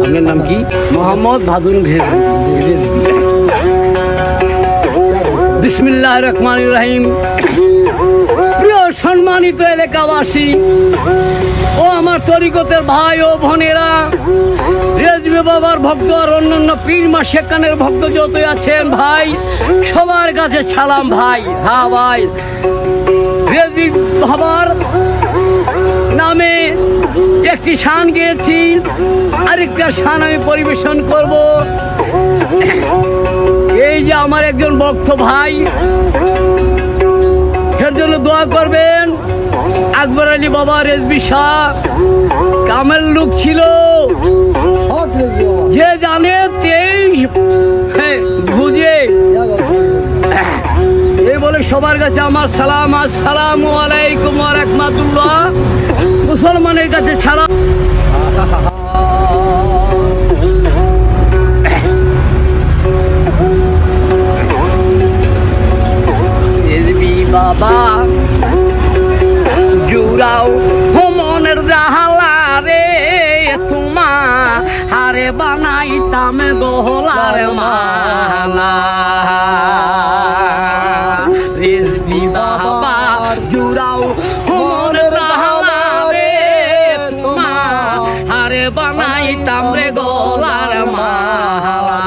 আপনার নাম কি? মোহাম্মদ ভাদুন রেজভী। বিসমিল্লাহির রহমানির রহিম। প্রিয় সম্মানিত এলাকাবাসী ও আমার তরিকতের ভাই ও বোনেরা, রেজভী বাবার ভক্ত আর অন্যান্য পীর মাশায়েখানের ভক্ত যতই আছেন ভাই, সবার কাছে সালাম ভাই। হ্যাঁ ভাই, রেজভী বাবার নামে একটি শান গেয়েছি, আরেকটা শান আমি পরিবেশন করব। এই যে আমার একজন ভক্ত ভাই, এর জন্য দোয়া করবেন। আকবর আলী বাবা রেজভী শাহ কামেল লোক ছিল, যে জানে তেই বুঝে। এই বলে সবার কাছে আমার সালাম, আসসালামু আলাইকুম ওয়া রাহমাতুল্লাহ। মুসলমানের কাছে সালাম। রেজভী বাবা জুড়াও মনের জাহালা রে, তোমা হারে বানাইতাম গহলার মালা। রেজভী বাবা জুড়াও মনের জাহালা রে, তোমা হারে বানাইতাম রে গলার মালা।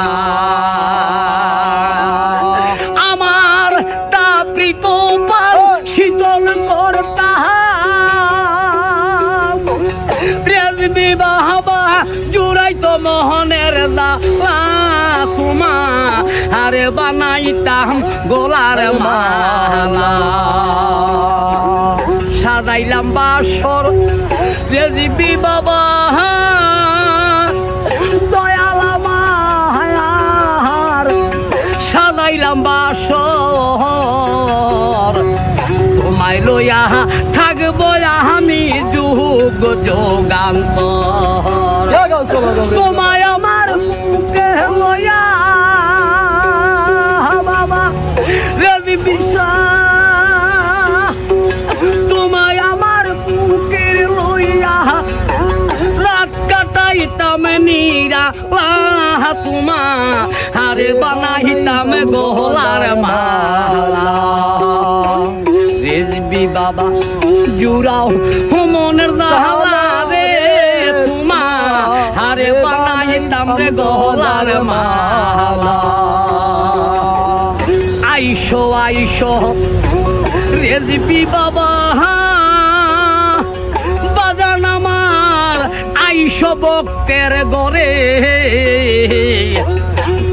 আমার তাপৃত পাল শীতল করতাম, রেজভী বাবা জুড়াইতো মোহনের জালা, তোমা আরে বানাইতাম গলার মালা। সাজাইলাম বাসর রেজভী বাবা দয়াল আমার, সাজাইলাম বাসর তোমায় লইয়া থাকবো আমি যুগ যোগান্তর। তোমায় আমার বুকে লইয়া বাবা রেজভী শাহ, তোমায় আমার বুকের লইয়া রাত কাটাইতাম নিরা, তোমা আরে বানাইতাম গলার মালা। রেজভী বাবা জুড়াও মনের জাহালা রে, তোমা আরে বানাইতাম রে গলার মালা। আইসো আইসো রেজভী বাবা বাজান আমার, আইসো ভক্তের গরে,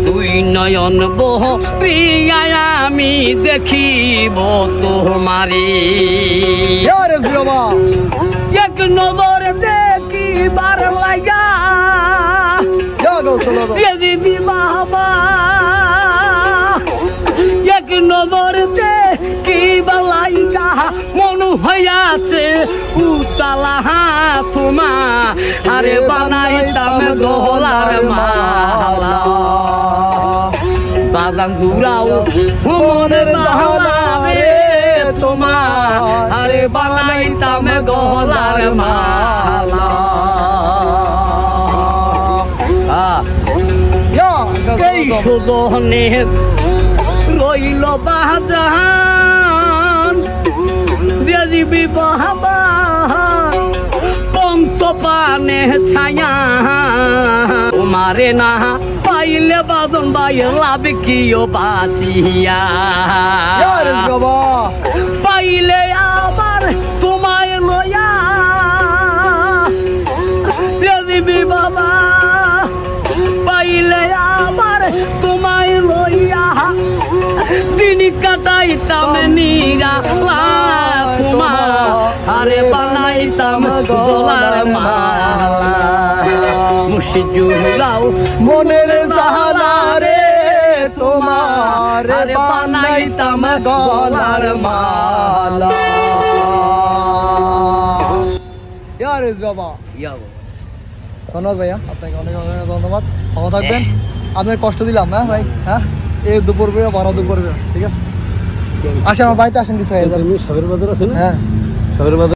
দুই নয়ন বহ প্রিয়ায় আমি দেখিব তোমারে। এক নজর দেখিবার লাগা রেজভী বাবা, এক নজর দেখিবার লাগা মন হইয়াছে উতালা, তোমা আরে বানাইতাম গলার মালা। বাজান জুড়াও মনের জাহালা রে, তোমা আরে বানাইতাম গলার মালা। এই সুদনে রইল বাজান রেজভী বাবা পন্ত পানে ছায়া, তোমারে না পাইলে বাদন ভাই লাভ কিও বাঁচিয়া। পাইলে আবার তোমায় লইয়া রেজভী বাবা, পাইলে আবার তোমায় লইয়া দিন কাটাইতাম নিরা, তোমা আরে বানাইতাম গলার মালা। মুর্শিদ জুড়াও মনের জাহালা রে, তোমার বানাইতাম গলার মালা। ধন্যবাদ ভাইয়া, আপনাকে অনেক অনেক ধন্যবাদ। ভালো থাকবেন। আপনার কষ্ট দিলাম না ভাই? হ্যাঁ, এই দুপুর করে বড় দুপুর, ঠিক আছে। আসেন আমার বাড়িতে আসেন, কিছু হয়ে যাবে। সবের বাজার আছে না? হ্যাঁ, সবের বাজার।